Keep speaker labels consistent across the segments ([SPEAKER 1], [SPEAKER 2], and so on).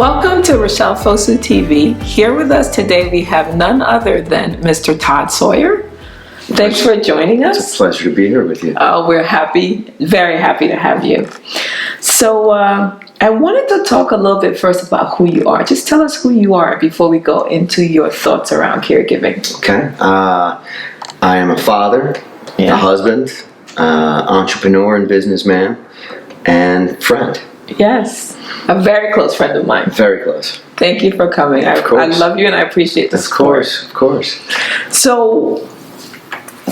[SPEAKER 1] Welcome to Racheal Fosu TV. Here with us today we have none other than Mr. Todd Sawyer. Thanks for joining us.
[SPEAKER 2] It's a pleasure to be here with you.
[SPEAKER 1] We're happy, very happy to have you. So I wanted to talk a little bit first about who you are. Just tell us who you are before we go into your thoughts around caregiving.
[SPEAKER 2] Okay. I am a father, a husband, entrepreneur and businessman, and friend.
[SPEAKER 1] Yes, a very close friend of mine.
[SPEAKER 2] Very close.
[SPEAKER 1] Thank you for coming. I love you and I appreciate the support.
[SPEAKER 2] Of course.
[SPEAKER 1] So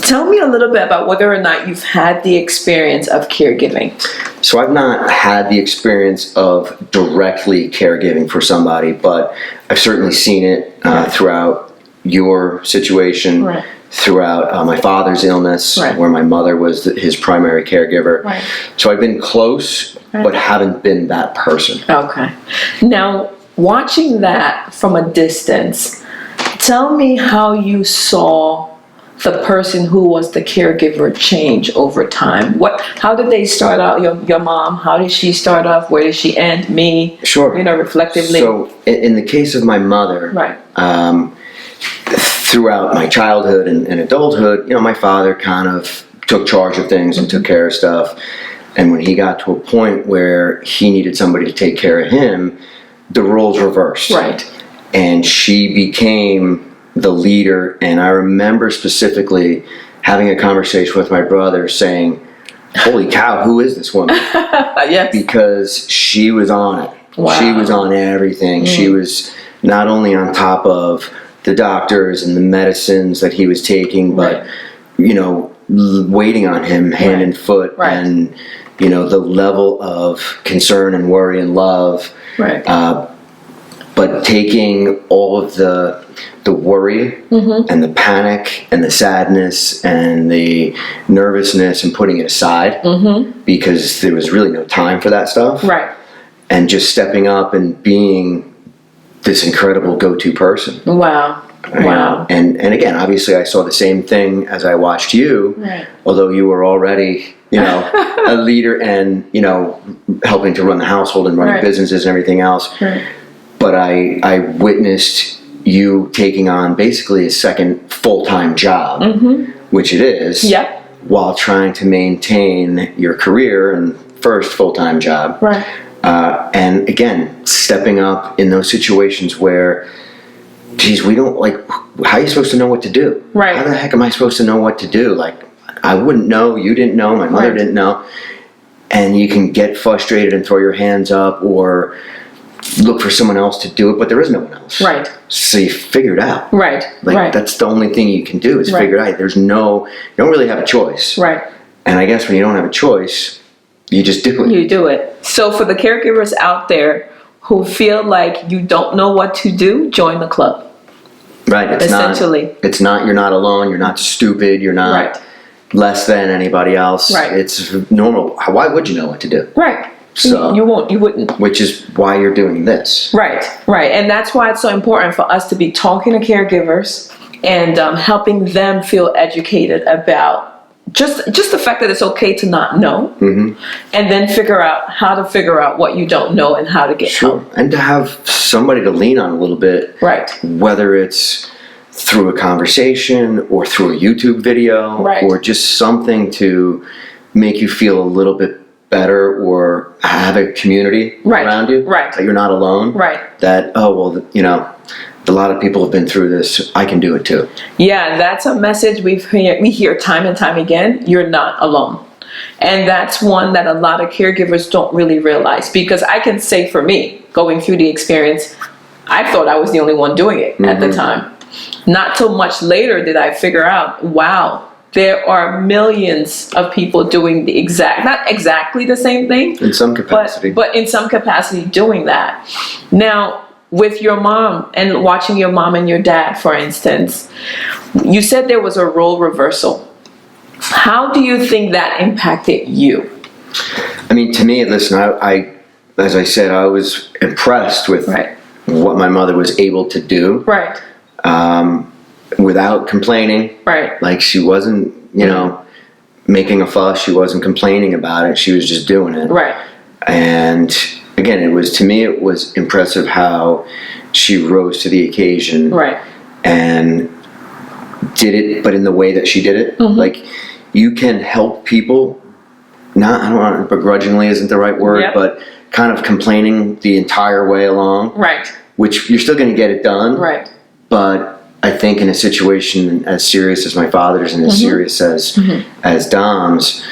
[SPEAKER 1] tell me a little bit about whether or not you've had the experience of caregiving.
[SPEAKER 2] So I've not had the experience of directly caregiving for somebody, but I've certainly seen it throughout your situation, throughout my father's illness, where my mother was his primary caregiver. So I've been close, but haven't been that person.
[SPEAKER 1] Okay. Now, watching that from a distance, tell me how you saw the person who was the caregiver change over time. How did they start out? Your mom, how did she start off? Where did she end? Me?
[SPEAKER 2] Sure.
[SPEAKER 1] Reflectively.
[SPEAKER 2] So in the case of my mother, throughout my childhood and adulthood, my father kind of took charge of things and took care of stuff. And when he got to a point where he needed somebody to take care of him, the roles reversed. And she became the leader, and I remember specifically having a conversation with my brother saying, holy cow, who is this woman? Because she was on it. She was on everything. She was not only on top of the doctors and the medicines that he was taking, but waiting on him hand and foot, and the level of concern and worry and love, but taking all of the worry and the panic and the sadness and the nervousness and putting it aside, because there was really no time for that stuff, and just stepping up and being this incredible go-to person. Wow. And again, obviously I saw the same thing as I watched you, although you were already a leader and helping to run the household and running businesses and everything else, but I witnessed you taking on basically a second full-time job, which it is, while trying to maintain your career and first full-time job. And again, stepping up in those situations where, geez, we don't how are you supposed to know what to do? How the heck am I supposed to know what to do? I wouldn't know, you didn't know, my mother didn't know. And you can get frustrated and throw your hands up or look for someone else to do it, but there is no one else. So you figure it out. That's the only thing you can do is figure it out. You don't really have a choice. And I guess when you don't have a choice, you just do it.
[SPEAKER 1] You do it. So for the caregivers out there who feel like you don't know what to do, join the club.
[SPEAKER 2] It's not, you're not alone, you're not stupid, you're not less than anybody else. It's normal. Why would you know what to do? So
[SPEAKER 1] you wouldn't.
[SPEAKER 2] Which is why you're doing this.
[SPEAKER 1] And that's why it's so important for us to be talking to caregivers and helping them feel educated about just the fact that it's okay to not know, and then figure out what you don't know and how to get help.
[SPEAKER 2] And to have somebody to lean on a little bit, whether it's through a conversation or through a YouTube video, or just something to make you feel a little bit better, or have a community around you, that you're not alone, that, a lot of people have been through this, I can do it too.
[SPEAKER 1] That's a message we hear time and time again. You're not alone. And that's one that a lot of caregivers don't really realize, because I can say for me, going through the experience, I thought I was the only one doing it at the time. Not till much later did I figure out, wow, there are millions of people doing not exactly the same thing.
[SPEAKER 2] In some capacity.
[SPEAKER 1] But in some capacity doing that. Now, with your mom and watching your mom and your dad, for instance, you said there was a role reversal. How do you think that impacted you?
[SPEAKER 2] I mean, to me, listen, I as I said, I was impressed with what my mother was able to do. Without complaining. She wasn't, making a fuss. She wasn't complaining about it. She was just doing it. And again, to me, it was impressive how she rose to the occasion.
[SPEAKER 1] Right.
[SPEAKER 2] And did it, but in the way that she did it.
[SPEAKER 1] Mm-hmm.
[SPEAKER 2] Like, you can help people, I don't want, begrudgingly isn't the right word,
[SPEAKER 1] Yep.
[SPEAKER 2] but kind of complaining the entire way along.
[SPEAKER 1] Right.
[SPEAKER 2] Which you're still going to get it done.
[SPEAKER 1] Right.
[SPEAKER 2] But I think in a situation as serious as my father's and as
[SPEAKER 1] Mm-hmm.
[SPEAKER 2] serious as Dom's,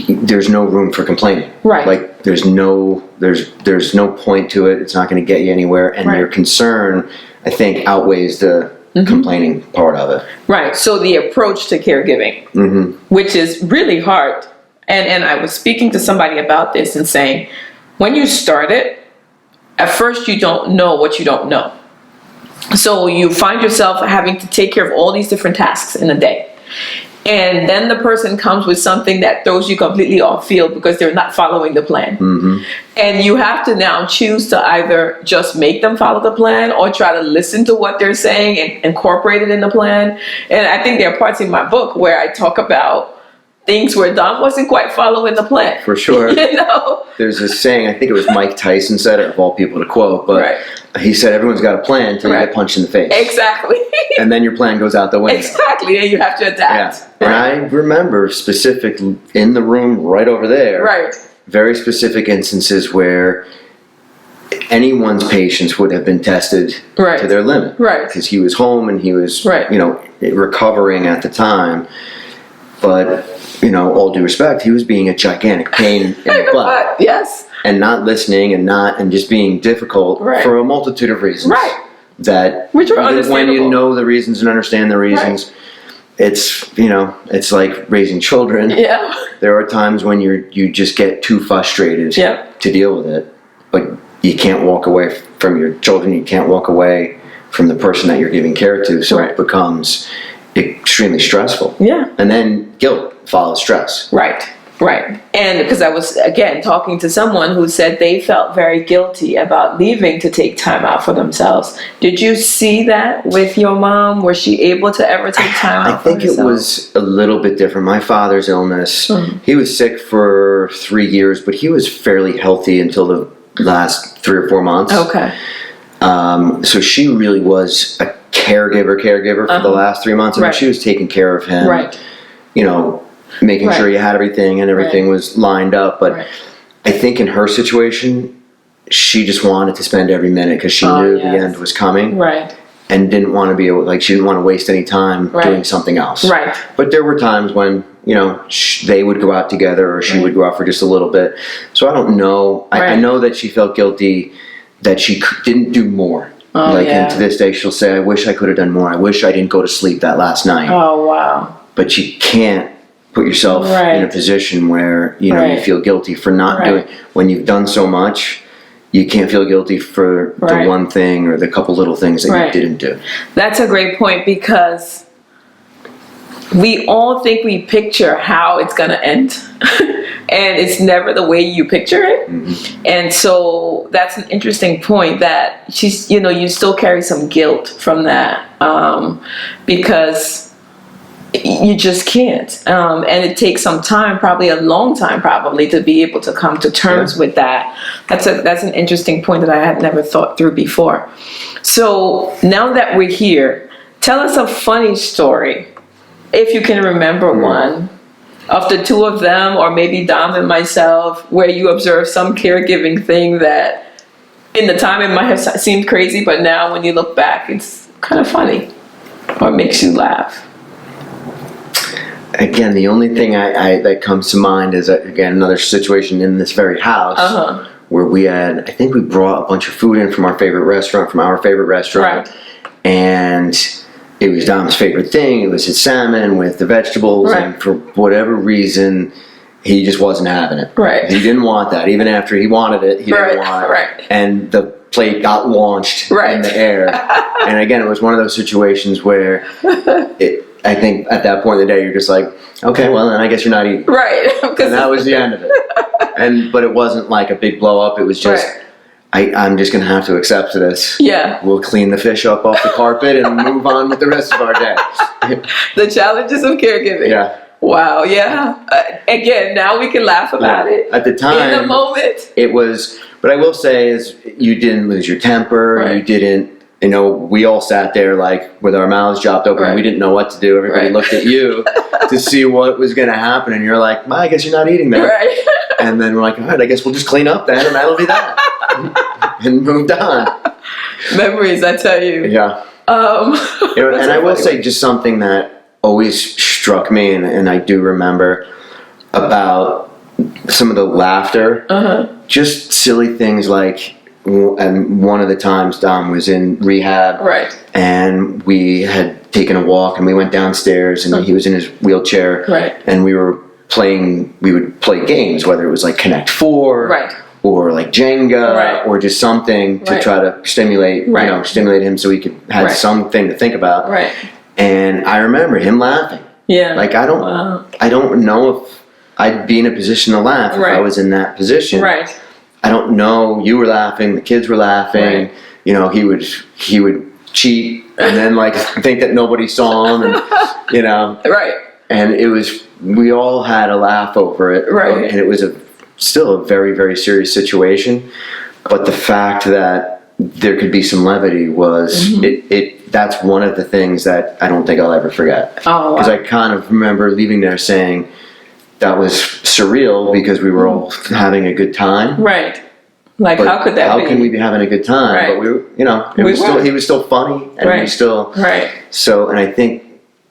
[SPEAKER 2] there's no room for complaining.
[SPEAKER 1] Right.
[SPEAKER 2] Like, there's no point to it. It's not going to get you anywhere. And
[SPEAKER 1] Right.
[SPEAKER 2] your concern, I think, outweighs the
[SPEAKER 1] Mm-hmm.
[SPEAKER 2] complaining part of it.
[SPEAKER 1] Right. So the approach to caregiving,
[SPEAKER 2] Mm-hmm.
[SPEAKER 1] which is really hard. And I was speaking to somebody about this and saying, when you start it, at first you don't know what you don't know. So you find yourself having to take care of all these different tasks in a day. And then the person comes with something that throws you completely off field because they're not following the plan.
[SPEAKER 2] Mm-hmm.
[SPEAKER 1] And you have to now choose to either just make them follow the plan or try to listen to what they're saying and incorporate it in the plan. And I think there are parts in my book where I talk about things where Dom wasn't quite following the plan.
[SPEAKER 2] For sure.
[SPEAKER 1] You know?
[SPEAKER 2] There's this saying, I think it was Mike Tyson said it, of all people to quote, but
[SPEAKER 1] Right.
[SPEAKER 2] he said everyone's got a plan until you
[SPEAKER 1] Right.
[SPEAKER 2] get punched in the face.
[SPEAKER 1] Exactly.
[SPEAKER 2] And then your plan goes out the window.
[SPEAKER 1] Exactly. And you have to adapt.
[SPEAKER 2] Yeah. And I remember specific in the room right over there,
[SPEAKER 1] Right.
[SPEAKER 2] very specific instances where anyone's patience would have been tested
[SPEAKER 1] Right.
[SPEAKER 2] to their limit.
[SPEAKER 1] Right.
[SPEAKER 2] Because he was home and he was,
[SPEAKER 1] Right.
[SPEAKER 2] recovering at the time. But, all due respect, he was being a gigantic pain in the butt.
[SPEAKER 1] Yes.
[SPEAKER 2] And not listening and just being difficult
[SPEAKER 1] Right.
[SPEAKER 2] for a multitude of reasons.
[SPEAKER 1] Right.
[SPEAKER 2] That
[SPEAKER 1] Which were
[SPEAKER 2] even when
[SPEAKER 1] understandable.
[SPEAKER 2] you know the reasons and understand the reasons, it's like raising children.
[SPEAKER 1] Yeah.
[SPEAKER 2] There are times when you just get too frustrated
[SPEAKER 1] Yep.
[SPEAKER 2] to deal with it, but you can't walk away from your children. You can't walk away from the person that you're giving care to. So
[SPEAKER 1] Right.
[SPEAKER 2] it becomes extremely stressful.
[SPEAKER 1] Yeah.
[SPEAKER 2] And then guilt follows stress.
[SPEAKER 1] Right. Right. And because I was, again, talking to someone who said they felt very guilty about leaving to take time out for themselves. Did you see that with your mom? Was she able to ever take time out
[SPEAKER 2] I think
[SPEAKER 1] for herself?
[SPEAKER 2] it was a little bit different. My father's illness,
[SPEAKER 1] Mm-hmm.
[SPEAKER 2] he was sick for 3 years, but he was fairly healthy until the last 3 or 4 months.
[SPEAKER 1] Okay.
[SPEAKER 2] So she really was a caregiver for the last 3 months. I mean,
[SPEAKER 1] Right.
[SPEAKER 2] she was taking care of him.
[SPEAKER 1] Right.
[SPEAKER 2] Making
[SPEAKER 1] Right.
[SPEAKER 2] sure you had everything and everything was lined up. But
[SPEAKER 1] Right.
[SPEAKER 2] I think in her situation, she just wanted to spend every minute because she knew the
[SPEAKER 1] yes.
[SPEAKER 2] end was coming.
[SPEAKER 1] Right.
[SPEAKER 2] And didn't want to be able, she didn't want to waste any time
[SPEAKER 1] Right.
[SPEAKER 2] doing something else.
[SPEAKER 1] Right.
[SPEAKER 2] But there were times when, they would go out together or she
[SPEAKER 1] Right.
[SPEAKER 2] would go out for just a little bit. So I don't know. I
[SPEAKER 1] Right.
[SPEAKER 2] know that she felt guilty that she didn't do more.
[SPEAKER 1] Oh, yeah.
[SPEAKER 2] And to this day, she'll say, I wish I could have done more. I wish I didn't go to sleep that last night.
[SPEAKER 1] Oh, wow.
[SPEAKER 2] But you can't put yourself
[SPEAKER 1] Right.
[SPEAKER 2] in a position where, you
[SPEAKER 1] Right.
[SPEAKER 2] feel guilty for not
[SPEAKER 1] Right.
[SPEAKER 2] doing, when you've done so much, you can't feel guilty for
[SPEAKER 1] Right.
[SPEAKER 2] the one thing or the couple little things that
[SPEAKER 1] Right.
[SPEAKER 2] you didn't do.
[SPEAKER 1] That's a great point because we all think we picture how it's going to end. And it's never the way you picture it.
[SPEAKER 2] Mm-hmm.
[SPEAKER 1] And so that's an interesting point that she's, you still carry some guilt from that because you just can't. And it takes some time, probably a long time probably, to be able to come to terms with that. That's an interesting point that I had never thought through before. So now that we're here, tell us a funny story, if you can remember one, of the two of them, or maybe Dom and myself, where you observed some caregiving thing that in the time it might have seemed crazy, but now when you look back, it's kind of funny or makes you laugh.
[SPEAKER 2] Again, the only thing that comes to mind is, again, another situation in this very house where I think we brought a bunch of food in from our favorite restaurant,
[SPEAKER 1] Right.
[SPEAKER 2] and it was Dom's favorite thing. It was his salmon with the vegetables,
[SPEAKER 1] Right.
[SPEAKER 2] and for whatever reason, he just wasn't having it.
[SPEAKER 1] Right.
[SPEAKER 2] He didn't want that. Even after he wanted it, he didn't want it.
[SPEAKER 1] Right.
[SPEAKER 2] And the plate got launched
[SPEAKER 1] Right.
[SPEAKER 2] in the air. And again, it was one of those situations where I think at that point in the day, you're just like, okay, well, then I guess you're not eating.
[SPEAKER 1] Right.
[SPEAKER 2] And that was the end of it. But it wasn't like a big blow up. It was just, I'm just going to have to accept this.
[SPEAKER 1] Yeah.
[SPEAKER 2] We'll clean the fish up off the carpet and move on with the rest of our day.
[SPEAKER 1] The challenges of caregiving.
[SPEAKER 2] Yeah.
[SPEAKER 1] Wow. Yeah. Again, now we can laugh about it.
[SPEAKER 2] At the time,
[SPEAKER 1] in the moment.
[SPEAKER 2] it was But I will say is you didn't lose your temper.
[SPEAKER 1] Right.
[SPEAKER 2] You didn't, we all sat there like with our mouths dropped open.
[SPEAKER 1] Right.
[SPEAKER 2] We didn't know what to do. Everybody
[SPEAKER 1] Right.
[SPEAKER 2] looked at you to see what was going to happen. And you're like, well, I guess you're not eating that.
[SPEAKER 1] Right.
[SPEAKER 2] And then we're like, all right, I guess we'll just clean up then, and that'll be that. And moved on.
[SPEAKER 1] Memories, I tell you.
[SPEAKER 2] Yeah. And I will say just something that always struck me, and I do remember about some of the laughter. Just silly things like, and one of the times Dom was in rehab,
[SPEAKER 1] Right.
[SPEAKER 2] and we had taken a walk, and we went downstairs, and he was in his wheelchair,
[SPEAKER 1] Right.
[SPEAKER 2] and we would play games, whether it was like Connect 4,
[SPEAKER 1] Right.
[SPEAKER 2] or like Jenga,
[SPEAKER 1] Right.
[SPEAKER 2] or just something to
[SPEAKER 1] Right.
[SPEAKER 2] try to stimulate,
[SPEAKER 1] Right.
[SPEAKER 2] stimulate him so he could have
[SPEAKER 1] Right.
[SPEAKER 2] something to think about.
[SPEAKER 1] Right.
[SPEAKER 2] And I remember him laughing.
[SPEAKER 1] Yeah.
[SPEAKER 2] Like
[SPEAKER 1] Wow.
[SPEAKER 2] I don't know if I'd be in a position to laugh if
[SPEAKER 1] Right.
[SPEAKER 2] I was in that position.
[SPEAKER 1] Right.
[SPEAKER 2] I don't know. You were laughing. The kids were laughing.
[SPEAKER 1] Right.
[SPEAKER 2] He would cheat and then like think that nobody saw him, and
[SPEAKER 1] Right.
[SPEAKER 2] and we all had a laugh over it.
[SPEAKER 1] Right.
[SPEAKER 2] And it was still a very, very serious situation. But the fact that there could be some levity was that's one of the things that I don't think I'll ever forget.
[SPEAKER 1] Oh,
[SPEAKER 2] Because I kind of remember leaving there saying that was surreal because we were all having a good time.
[SPEAKER 1] Right. Like,
[SPEAKER 2] But
[SPEAKER 1] how could that be?
[SPEAKER 2] How can we be having a good time?
[SPEAKER 1] Right.
[SPEAKER 2] But we were, he was still funny, and
[SPEAKER 1] Right.
[SPEAKER 2] he was still
[SPEAKER 1] Right.
[SPEAKER 2] so. And I think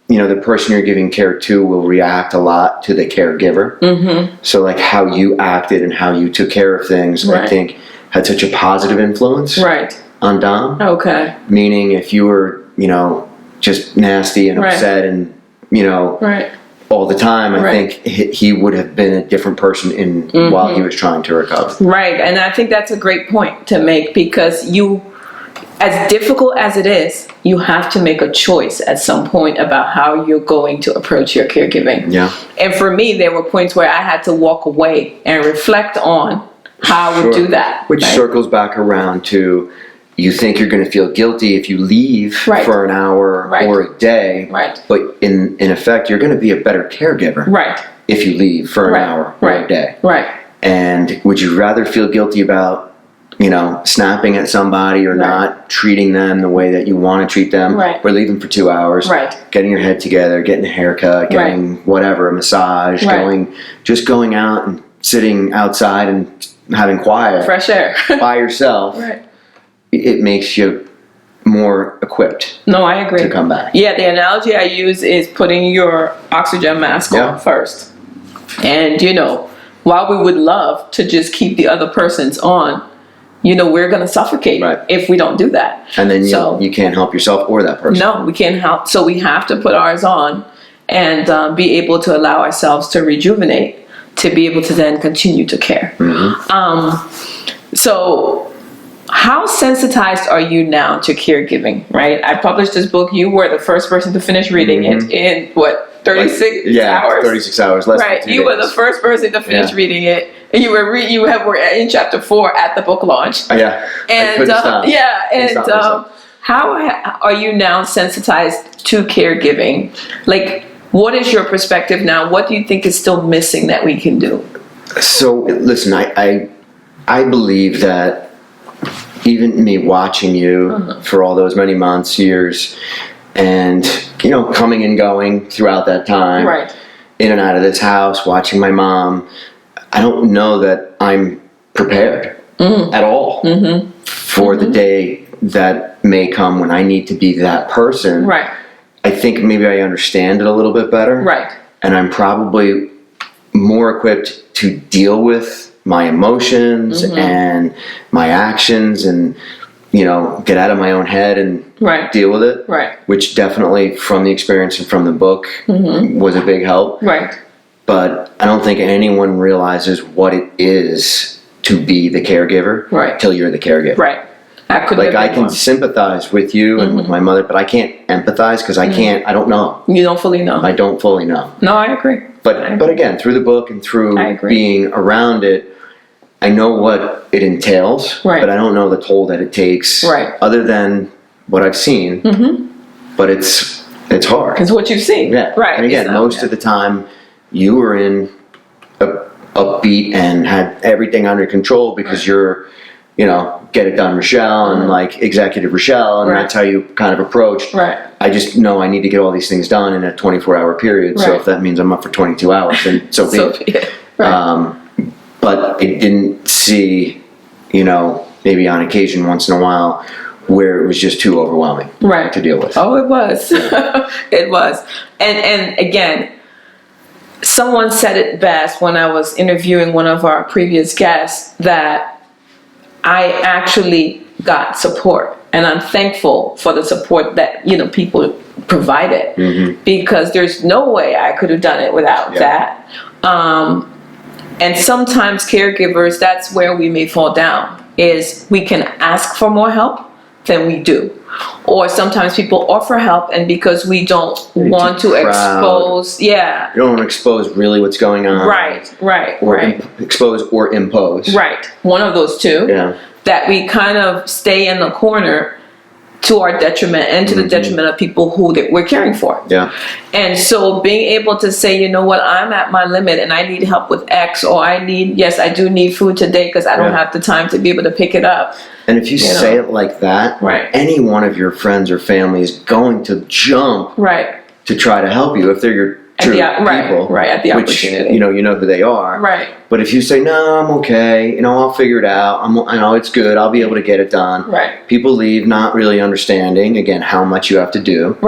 [SPEAKER 2] the person you're giving care to will react a lot to the caregiver.
[SPEAKER 1] Mm-hmm.
[SPEAKER 2] So like how you acted and how you took care of things, I
[SPEAKER 1] Right.
[SPEAKER 2] think had such a positive influence
[SPEAKER 1] Right.
[SPEAKER 2] on Dom.
[SPEAKER 1] Okay.
[SPEAKER 2] Meaning, if you were just nasty and
[SPEAKER 1] Right.
[SPEAKER 2] upset and
[SPEAKER 1] Right.
[SPEAKER 2] all the time, I
[SPEAKER 1] Right.
[SPEAKER 2] think he would have been a different person while he was trying to recover.
[SPEAKER 1] Right. And I think that's a great point to make, because as difficult as it is, you have to make a choice at some point about how you're going to approach your caregiving.
[SPEAKER 2] Yeah.
[SPEAKER 1] And for me, there were points where I had to walk away and reflect on how I would do that.
[SPEAKER 2] Which
[SPEAKER 1] right?
[SPEAKER 2] circles back around to, you think you're going to feel guilty if you leave
[SPEAKER 1] Right.
[SPEAKER 2] for an hour
[SPEAKER 1] Right.
[SPEAKER 2] or a day.
[SPEAKER 1] Right.
[SPEAKER 2] But in effect, you're going to be a better caregiver
[SPEAKER 1] Right.
[SPEAKER 2] if you leave for an
[SPEAKER 1] Right.
[SPEAKER 2] hour or
[SPEAKER 1] Right.
[SPEAKER 2] a day.
[SPEAKER 1] Right.
[SPEAKER 2] And would you rather feel guilty about, snapping at somebody or
[SPEAKER 1] Right.
[SPEAKER 2] not treating them the way that you want to treat them?
[SPEAKER 1] Right.
[SPEAKER 2] Or leaving for 2 hours.
[SPEAKER 1] Right.
[SPEAKER 2] Getting your head together, getting a haircut, getting whatever, a massage,
[SPEAKER 1] Right.
[SPEAKER 2] going out and sitting outside and having quiet
[SPEAKER 1] Fresh air.
[SPEAKER 2] by yourself.
[SPEAKER 1] Right.
[SPEAKER 2] It makes you more equipped
[SPEAKER 1] No, I agree.
[SPEAKER 2] to come back.
[SPEAKER 1] Yeah, the analogy I use is putting your oxygen mask
[SPEAKER 2] Yeah.
[SPEAKER 1] on first. And, while we would love to just keep the other person's on, we're going to suffocate
[SPEAKER 2] Right.
[SPEAKER 1] if we don't do that.
[SPEAKER 2] And then
[SPEAKER 1] So-
[SPEAKER 2] you can't help yourself or that person.
[SPEAKER 1] No, we can't help. So we have to put ours on and be able to allow ourselves to rejuvenate, to be able to then continue to care. So how sensitized are you now to caregiving, right? I published this book. You were the first person to finish reading it in, 36 hours?
[SPEAKER 2] 36 hours, less
[SPEAKER 1] Right,
[SPEAKER 2] than 2
[SPEAKER 1] you were
[SPEAKER 2] days.
[SPEAKER 1] the first person to finish
[SPEAKER 2] Yeah.
[SPEAKER 1] reading it, and you were in chapter 4 at the book launch.
[SPEAKER 2] Yeah, I
[SPEAKER 1] And
[SPEAKER 2] couldn't stop. Couldn't stop myself.
[SPEAKER 1] how are you now sensitized to caregiving? Like, what is your perspective now? What do you think is still missing that we can do?
[SPEAKER 2] So listen, I believe that even me watching you for all those many months, years, and coming and going throughout that time,
[SPEAKER 1] Right.
[SPEAKER 2] in and out of this house, watching my mom, I don't know that I'm prepared at all for the day that may come when I need to be that person.
[SPEAKER 1] Right.
[SPEAKER 2] I think maybe I understand it a little bit better.
[SPEAKER 1] Right.
[SPEAKER 2] And I'm probably more equipped to deal with my emotions and my actions and, get out of my own head and
[SPEAKER 1] Right.
[SPEAKER 2] deal with it.
[SPEAKER 1] Right.
[SPEAKER 2] Which definitely from the experience and from the book was a big help.
[SPEAKER 1] Right.
[SPEAKER 2] But I don't think anyone realizes what it is to be the caregiver
[SPEAKER 1] Right.
[SPEAKER 2] till you're the caregiver.
[SPEAKER 1] Right. I could
[SPEAKER 2] Like I can sympathize with you and with my mother, but I can't empathize because I don't know.
[SPEAKER 1] You don't fully know.
[SPEAKER 2] I don't fully know.
[SPEAKER 1] No, I agree.
[SPEAKER 2] But again, through the book and through
[SPEAKER 1] I agree.
[SPEAKER 2] being around it, I know what it entails,
[SPEAKER 1] Right.
[SPEAKER 2] but I don't know the toll that it takes.
[SPEAKER 1] Right.
[SPEAKER 2] Other than what I've seen, but it's hard.
[SPEAKER 1] It's what you've seen.
[SPEAKER 2] Yeah.
[SPEAKER 1] Right.
[SPEAKER 2] And again, most of the time, you were in a upbeat and had everything under control because you're get it done, Racheal, and like executive Racheal, and that's how you kind of approach.
[SPEAKER 1] Right.
[SPEAKER 2] I just know I need to get all these things done in a 24-hour period. So if that means I'm up for 22 hours, then so be it.
[SPEAKER 1] Right.
[SPEAKER 2] But I didn't see, maybe on occasion, once in a while, where it was just too overwhelming to deal with.
[SPEAKER 1] Oh, it was. It was. And again, someone said it best when I was interviewing one of our previous guests, that I actually got support, and I'm thankful for the support that people provided, because there's no way I could have done it without that. And sometimes caregivers, that's where we may fall down, is we can ask for more help than we do. Or sometimes people offer help, and because we don't want to expose, you don't want to expose really what's going on. Or expose or impose. One of those two. That we kind of stay in the corner to our detriment and to the detriment of people who we're caring for. And so being able to say, I'm at my limit and I need help with X, or I do need food today because I don't have the time to be able to pick it up. And if you say it like that, any one of your friends or family is going to jump to try to help you if they're your true people, at the opportunity. Which, you know who they are. But if you say, no, I'm okay, I'll figure it out, I know it's good, I'll be able to get it done. People leave not really understanding, again, how much you have to do.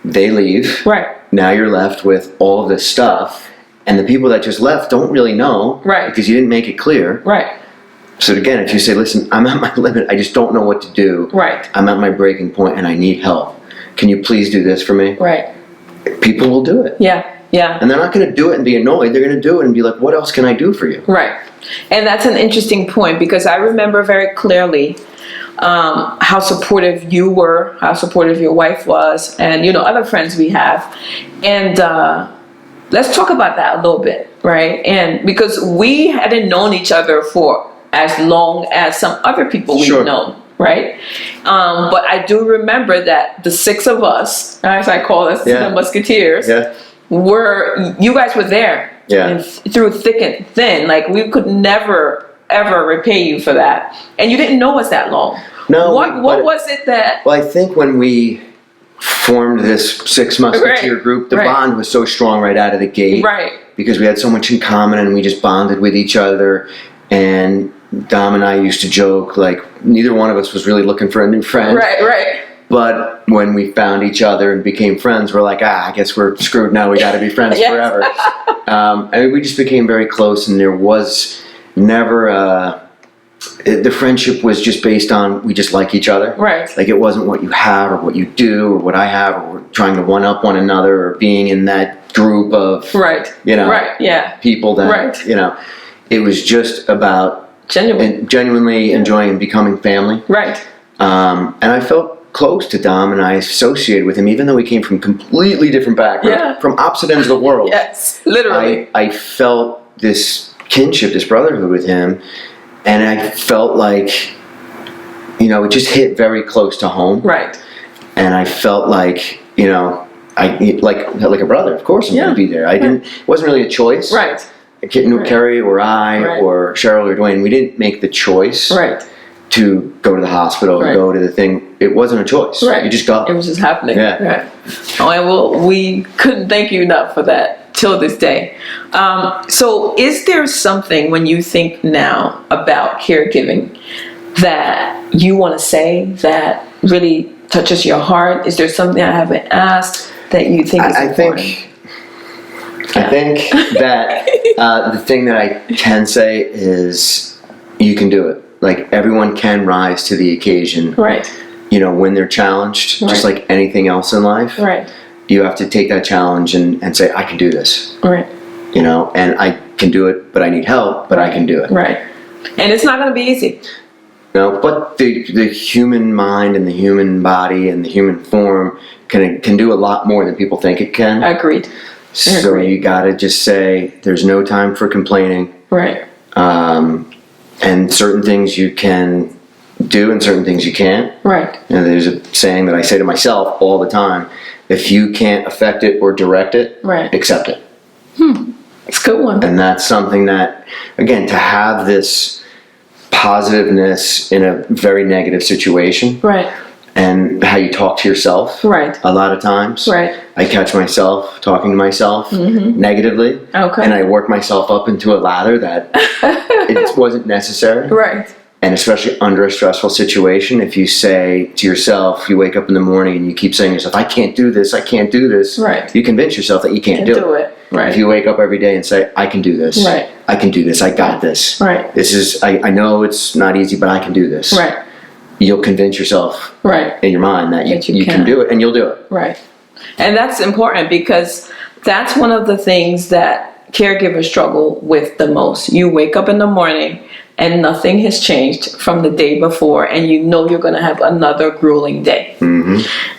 [SPEAKER 1] They leave. Now you're left with all of this stuff, and the people that just left don't really know because you didn't make it clear. So again, if you say, listen, I'm at my limit, I just don't know what to do. I'm at my breaking point and I need help. Can you please do this for me? People will do it. And they're not going to do it and be annoyed. They're going to do it and be like, what else can I do for you? And that's an interesting point, because I remember very clearly how supportive you were, how supportive your wife was, and other friends we have. And let's talk about that a little bit, And because we hadn't known each other for as long as some other people we've known. But I do remember that the six of us, as I call us, the Musketeers, you guys were there through thick and thin. Like, we could never, ever repay you for that. And you didn't know us that long. No. What was it that...
[SPEAKER 2] Well, I think when we formed this six Musketeer group, the bond was so strong right out of the gate. Because we had so much in common and we just bonded with each other. And Dom and I used to joke, like, neither one of us was really looking for a new friend. But when we found each other and became friends, we're like, I guess we're screwed now. We got to be friends forever. We just became very close, and there was never the friendship was just based on we just like each other. Like, it wasn't what you have or what you do or what I have, or we're trying to one up one another, or being in that group of people that it was just about genuinely enjoying and becoming family. And I felt close to Dom, and I associated with him, even though we came from completely different backgrounds, from opposite ends of the world. Literally. I felt this kinship, this brotherhood with him, and I felt like, it just hit very close to home. And I felt like, like a brother. Of course I'm going to be there. It wasn't really a choice. Kerry or I or Cheryl or Dwayne, we didn't make the choice to go to the hospital or go to the thing. It wasn't a choice. You just got it. It was just happening. We couldn't thank you enough for that till this day.
[SPEAKER 1] So is there something, when you think now about caregiving, that you want to say that really touches your heart? Is there something I haven't asked that you think is important?
[SPEAKER 2] I think that the thing that I can say is you can do it. Like, everyone can rise to the occasion. When they're challenged, just like anything else in life. You have to take that challenge and say, I can do this. And I can do it, but I need help, but I can do it.
[SPEAKER 1] And it's not going to be easy.
[SPEAKER 2] No, but the human mind and the human body and the human form can do a lot more than people think it can.
[SPEAKER 1] Agreed.
[SPEAKER 2] So you got to just say, there's no time for complaining. And certain things you can do and certain things you can't. And there's a saying that I say to myself all the time: if you can't affect it or direct it, accept it.
[SPEAKER 1] It's a good one.
[SPEAKER 2] And that's something that, again, to have this positiveness in a very negative situation.
[SPEAKER 1] Right.
[SPEAKER 2] And how you talk to yourself.
[SPEAKER 1] Right.
[SPEAKER 2] A lot of times.
[SPEAKER 1] Right.
[SPEAKER 2] I catch myself talking to myself negatively.
[SPEAKER 1] Okay.
[SPEAKER 2] And I work myself up into a ladder that it wasn't necessary.
[SPEAKER 1] Right.
[SPEAKER 2] And especially under a stressful situation, if you say to yourself, you wake up in the morning and you keep saying to yourself, I can't do this, I can't do this.
[SPEAKER 1] Right.
[SPEAKER 2] You convince yourself that you can't do it.
[SPEAKER 1] Right.
[SPEAKER 2] If you wake up every day and say, I can do this.
[SPEAKER 1] Right.
[SPEAKER 2] I can do this. I got this.
[SPEAKER 1] Right.
[SPEAKER 2] This is, I know it's not easy, but I can do this.
[SPEAKER 1] Right.
[SPEAKER 2] You'll convince yourself in your mind that you can do it, and you'll do it.
[SPEAKER 1] Right. And that's important because that's one of the things that caregivers struggle with the most. You wake up in the morning and nothing has changed from the day before, and you know you're going to have another grueling day.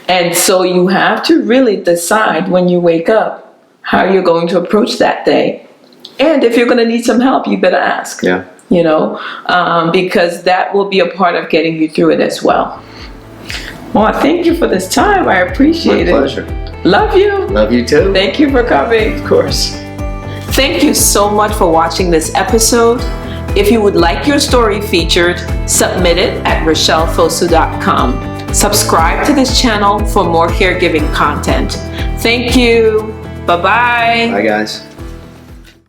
[SPEAKER 1] And so you have to really decide when you wake up how you're going to approach that day. And if you're going to need some help, you better ask.
[SPEAKER 2] Yeah.
[SPEAKER 1] You know, because that will be a part of getting you through it as well. Well, thank you for this time. I appreciate it.
[SPEAKER 2] My pleasure.
[SPEAKER 1] Love you.
[SPEAKER 2] Love you too.
[SPEAKER 1] Thank you for coming.
[SPEAKER 2] Of course.
[SPEAKER 1] Thank you so much for watching this episode. If you would like your story featured, submit it at RachealFosu.com. Subscribe to this channel for more caregiving content. Thank you. Bye-bye.
[SPEAKER 2] Bye, guys.